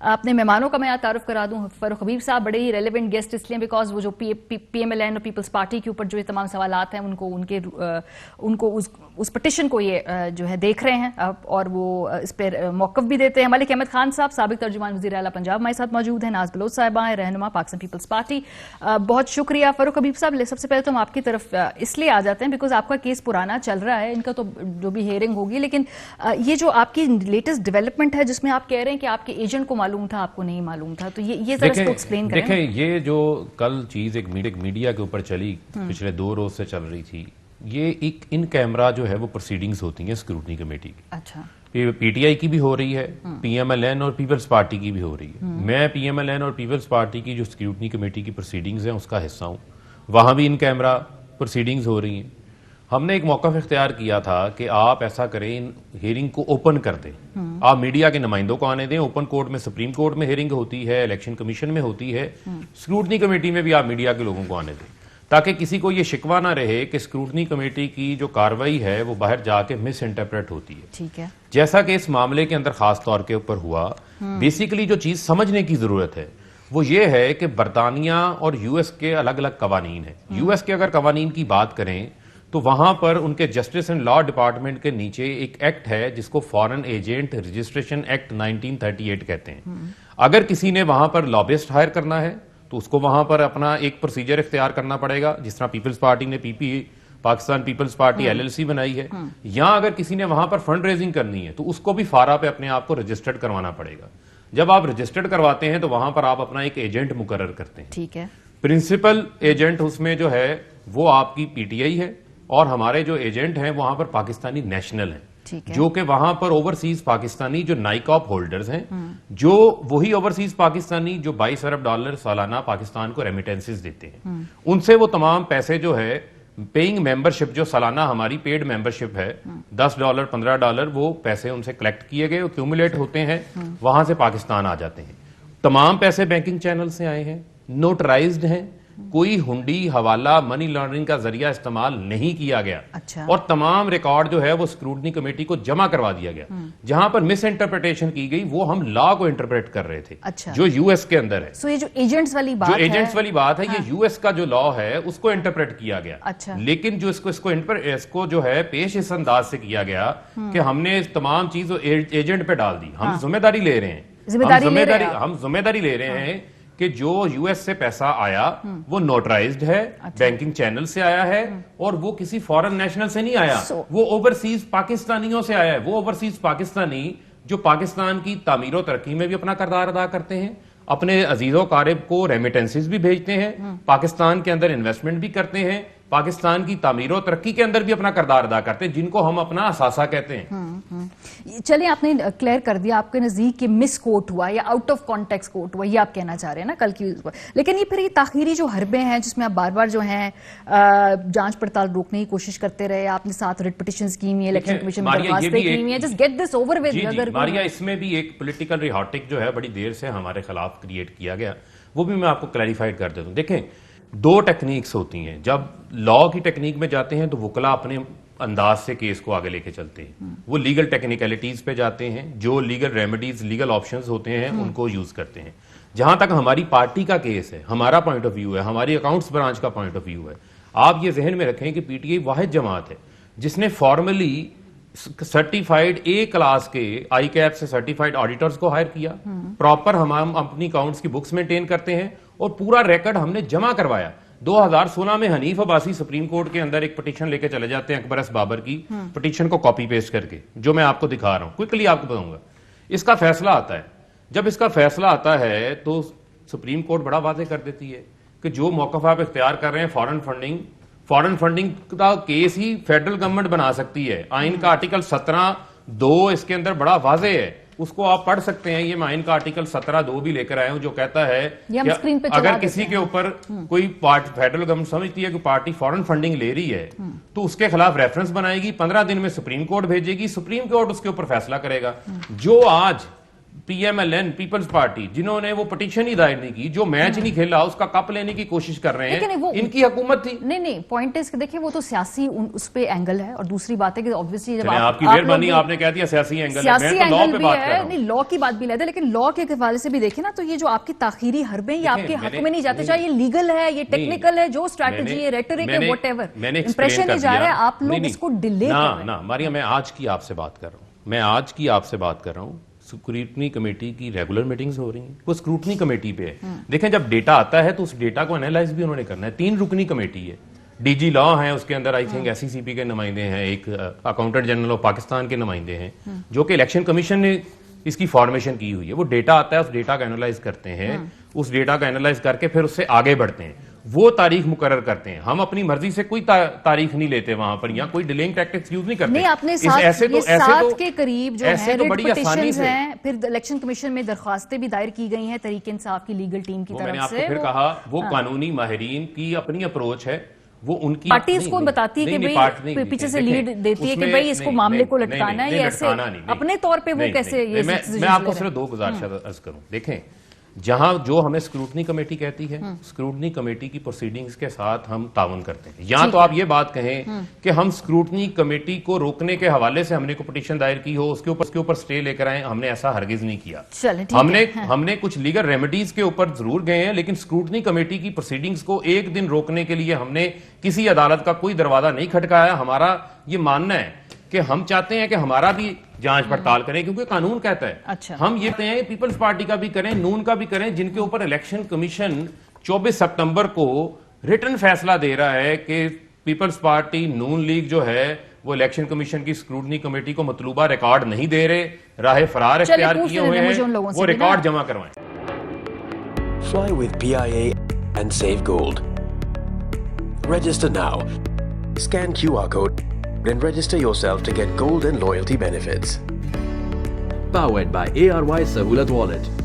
अपने मेहमानों का मैं यहाँ तारुफ करा दूं। फरूख हबीब साहब बड़े ही रेलिवेंट गेस्ट इसलिए बिकॉज वो जो PMLN और पीपल्स पार्टी के ऊपर जो ये तमाम सवालात हैं उनको उस पटिशन को ये जो है देख रहे हैं और वो इस पर मौक़िफ़ भी देते हैं। मलिक अहमद खान साहब साबिक़ तर्जुमान वज़ीर आला पंजाब हमारे साथ मौजूद हैं। नाज बलोच साहिबा हैं, रहनुमा पाकिस्तान पीपल्स पार्टी। बहुत शुक्रिया फरूख हबीब साहब। सबसे पहले तो हम आपकी तरफ इसलिए आ जाते हैं बिकॉज आपका केस पुराना चल रहा है, इनका तो जो भी हेयरिंग होगी, लेकिन ये जो आपकी लेटेस्ट डेवलपमेंट है जिसमें आप कह रहे हैं कि आपके एजेंट को मालूम था, आपको नहीं मालूम था, तो ये जरा इसको एक्सप्लेन करें। देखें, ये जो कल चीज एक मीडिया के ऊपर चली, पिछले 2 रोज से चल रही थी, ये एक इन कैमरा जो है वो प्रोसीडिंग्स होती हैं स्क्रूटनी कमेटी की। अच्छा, PTI की भी हो रही है, PMLN और पीपल्स पार्टी की भी हो रही है। मैं PMLN और पीपल्स पार्टी की जो स्क्रूटनी कमेटी की प्रोसीडिंग्स हैं उसका हिस्सा हूं। वहां भी इन कैमरा प्रोसीडिंग्स हो रही हैं। हमने एक मौका इख्तियार किया था कि आप ऐसा करें, इन हियरिंग को ओपन कर दें, आप मीडिया के नुमाइंदों को आने दें। ओपन कोर्ट में, सुप्रीम कोर्ट में हियरिंग होती है, इलेक्शन कमीशन में होती है, स्क्रूटनी कमेटी में भी आप मीडिया के लोगों को आने दें, ताकि किसी को ये शिकवा ना रहे कि स्क्रूटनी कमेटी की जो कार्रवाई है वो बाहर जाके मिस इंटरप्रेट होती है। ठीक है, जैसा कि इस मामले के अंदर खास तौर के ऊपर हुआ। बेसिकली जो चीज समझने की जरूरत है वो ये है कि बरतानिया और US के अलग अलग कवानीन है। US के अगर कवानीन की बात करें तो वहां पर उनके जस्टिस एंड लॉ डिपार्टमेंट के नीचे एक एक्ट है जिसको फॉरेन एजेंट रजिस्ट्रेशन एक्ट 1938 कहते हैं। अगर किसी ने वहां पर लॉबिस्ट हायर करना है तो उसको वहां पर अपना एक प्रोसीजर इख्तियार करना पड़ेगा, जिस तरह पीपल्स पार्टी ने पाकिस्तान पीपल्स पार्टी LLC बनाई है। या अगर किसी ने वहां पर फंड रेजिंग करनी है तो उसको भी फारा पे अपने आप को रजिस्टर्ड करवाना पड़ेगा। जब आप रजिस्टर्ड करवाते हैं तो वहां पर आप अपना एक एजेंट मुकर्रर करते हैं। ठीक है, प्रिंसिपल एजेंट उसमें जो है वो आपकी PTI है और हमारे जो एजेंट हैं वहां पर पाकिस्तानी नेशनल हैं, जो कि वहां पर ओवरसीज पाकिस्तानी जो नाइकॉप होल्डर्स हैं, जो वही ओवरसीज पाकिस्तानी जो $22 अरब सालाना पाकिस्तान को रेमिटेंसेस देते हैं। उनसे वो तमाम पैसे जो है पेइंग मेंबरशिप, जो सालाना हमारी पेड मेंबरशिप है, $10 $15, वो पैसे उनसे कलेक्ट किए गए, क्यूमुलेट होते हैं, वहां से पाकिस्तान आ जाते हैं। तमाम पैसे बैंकिंग चैनल से आए हैं, नोटराइज्ड हैं, कोई हुंडी, हवाला, मनी लॉन्ड्रिंग का जरिया इस्तेमाल नहीं किया गया। अच्छा। और तमाम रिकॉर्ड जो है वो स्क्रूटनी कमेटी को जमा करवा दिया गया। जहां पर मिस इंटरप्रिटेशन की गई वो हम लॉ को इंटरप्रेट कर रहे थे। अच्छा। जो US के अंदर है। सो ये जो एजेंट्स वाली बात है, ये US का जो लॉ है उसको इंटरप्रेट किया गया। अच्छा। लेकिन जो इसको जो है पेश इस अंदाज से किया गया कि हमने तमाम चीज एजेंट पे डाल दी। हम जिम्मेदारी ले रहे हैं, हम जिम्मेदारी ले रहे हैं कि जो US से पैसा आया वो नोटराइज्ड है। अच्छा। बैंकिंग चैनल से आया है और वो किसी फॉरेन नेशनल से नहीं आया। वो ओवरसीज पाकिस्तानियों से आया है। वो ओवरसीज पाकिस्तानी जो पाकिस्तान की तामीर और तरक्की में भी अपना किरदार अदा करते हैं, अपने अजीजों कारिब को रेमिटेंसेस भी भेजते हैं, पाकिस्तान के अंदर इन्वेस्टमेंट भी करते हैं, पाकिस्तान की तामीर और तरक्की के अंदर भी अपना किरदार अदा करते हैं, जिनको हम अपना असासा कहते हैं। चलिए, आपने क्लियर कर दिया आपके नजदीक कि मिस कोट हुआ या आउट ऑफ कॉन्टेक्स्ट कोट हुआ, ये आप कहना चाह रहे हैं ना कल की। लेकिन ये फिर ये ताखीरी जो हरबे हैं जिसमें आप बार बार जो है जांच पड़ताल रोकने की कोशिश करते रहे, आपने साथ रिट पिटीशंस की हुई है, इलेक्शन कमीशन में दरखास्तें की हुई हैं, just get this over with. अगर मारिया, इसमें भी एक पॉलिटिकल रिहॉटिक जो है बड़ी देर से हमारे खिलाफ क्रिएट किया गया, वो भी मैं आपको क्लैरिफाइड कर देता हूं। देखें, 2 टेक्निक्स होती हैं। जब लॉ की टेक्निक में जाते हैं तो वकला अपने अंदाज से केस को आगे लेके चलते हैं, वो लीगल टेक्निकलिटीज पे जाते हैं, जो लीगल रेमेडीज, लीगल ऑप्शंस होते हैं उनको यूज करते हैं। जहां तक हमारी पार्टी का केस है, हमारा पॉइंट ऑफ व्यू है, हमारी अकाउंट्स ब्रांच का पॉइंट ऑफ व्यू है, आप ये जहन में रखें कि PTI वाहिद जमात है जिसने फॉर्मली सर्टिफाइड A क्लास के ICAP से सर्टिफाइड ऑडिटर्स को हायर किया। प्रॉपर हम अपनी अकाउंट्स की बुक्स मेंटेन करते हैं और पूरा रिकॉर्ड हमने जमा करवाया। 2016 में हनीफ अब्बासी सुप्रीम कोर्ट के अंदर एक पिटीशन लेके चले जाते हैं अकबर एस बाबर की पिटीशन को कॉपी पेस्ट करके, जो मैं आपको दिखा रहा हूं, क्विकली आपको बताऊंगा। इसका फैसला आता है। जब इसका फैसला आता है तो सुप्रीम कोर्ट बड़ा वाजे कर देती है कि जो मौक़िफ़ आप इख्तियार कर रहे हैं फॉरेन फंडिंग का केस ही फेडरल गवर्नमेंट बना सकती है। आइन का आर्टिकल 17(2) इसके अंदर बड़ा वाजे है, उसको आप पढ़ सकते हैं। ये मैं आइन का आर्टिकल 17(2) भी लेकर आया हूं, जो कहता है कि अगर किसी के ऊपर कोई फेडरल गवर्नमेंट समझती है कि पार्टी फॉरेन फंडिंग ले रही है तो उसके खिलाफ रेफरेंस बनाएगी, 15 दिन में सुप्रीम कोर्ट भेजेगी, सुप्रीम कोर्ट उसके ऊपर फैसला करेगा। जो आज पीएमएलएन पीपल्स पार्टी जिन्होंने वो पिटीशन ही दायर नहीं की, जो मैच नहीं खेला उसका कप लेने की कोशिश कर रहे लेकिन हैं, वो- इनकी हुकूमत थी। नहीं पॉइंट इज कि देखिए वो तो सियासी उस पे एंगल है, और दूसरी बात है कि ऑब्वियसली जब चलें, आपकी आप मेहरबानी, लोग भी- आपने कह दिया सियासी एंगल है, सियासी मैं तो लॉ एंगल पे भी बात कर रहा है, हूं। नहीं लॉ की बात भी लेते हैं, लेकिन लॉ के हवाले से भी देखें ना, तो ये जो आपकी ताखीरी हरबें ये आपके हक में नहीं जाते, चाहे ये लीगल है, ये टेक्निकल है, जो स्ट्रैटेजी है, रेटोरिक है, व्हाटएवर, इंप्रेशन नहीं जा रहा है, आप लोग इसको डिले कर रहे हैं। ना मारिया, मैं आज की आपसे बात कर रहा हूं, स्क्रूटनी कमेटी की रेगुलर मीटिंग्स हो रही हैं, वो स्क्रूटनी कमेटी पे है। देखें, जब डेटा आता है तो उस डेटा को एनालाइज भी उन्होंने करना है। 3 रुकनी कमेटी है, डीजी लॉ है, उसके अंदर आई थिंक एससीसीपी के नुमाइंदे हैं, एक अकाउंटेंट जनरल ऑफ पाकिस्तान के नुमाइंदे हैं, जो कि इलेक्शन कमीशन ने इसकी फॉर्मेशन की हुई है। वो डेटा आता है, उस डेटा का एनालाइज करते हैं, उस डेटा का एनालाइज करके फिर उससे आगे बढ़ते हैं, वो तारीख मुकर्रर करते हैं। हम अपनी मर्जी से कोई तारीख नहीं लेते वहां पर, या कोई डिलेइंग टैक्टिक्स यूज नहीं करते। नहीं, आपने सात के करीब जो है रिट पिटीशंस हैं, फिर इलेक्शन कमीशन में दरखास्तें भी दायर की गई हैं तहरीक इंसाफ की लीगल टीम की तरफ से। मैंने आपको फिर कहा, वो कानूनी माहिरीन की अपनी अप्रोच है, वो उनकी पार्टी इसको बताती है कि भाई पीछे से लीड देती है कि भाई इसको मामले को लटकाना है, ये ऐसे अपने तौर पे वो कैसे ये मैं आपको सिर्फ 2 गुजारिश अर्ज करूं। देखें, जहां जो हमें स्क्रूटनी कमेटी कहती है, स्क्रूटनी कमेटी की प्रोसीडिंग्स के साथ हम ताउन करते हैं। या तो आप ये बात कहें कि हम स्क्रूटनी कमेटी को रोकने के हवाले से हमने को पिटीशन दायर की हो, उसके ऊपर स्टे लेकर आए, हमने ऐसा हरगिज नहीं किया। हमने कुछ लीगल रेमेडीज के ऊपर जरूर गए हैं, लेकिन स्क्रूटनी कमेटी की प्रोसीडिंग्स को एक दिन रोकने के लिए हमने किसी अदालत का कोई दरवाजा नहीं खटकाया। हमारा ये मानना है कि हम चाहते हैं कि हमारा भी जांच पड़ताल करें, क्योंकि कानून कहता है। अच्छा। हम ये कहते हैं पीपल्स पार्टी का भी करें, नून का भी करें, जिनके ऊपर इलेक्शन कमीशन 24 सितंबर को रिटन फैसला दे रहा है कि पीपल्स पार्टी नून लीग जो है वो इलेक्शन कमीशन की स्क्रूटनी कमेटी को मतलूबा रिकॉर्ड नहीं दे रहे, राह फरार इख्तियार किए हुए हैं, वो रिकॉर्ड जमा करवाएं। Fly with PIA and save gold. Register now. Scan QR code and register yourself to get gold and loyalty benefits. Powered by ARY Sahulat Wallet.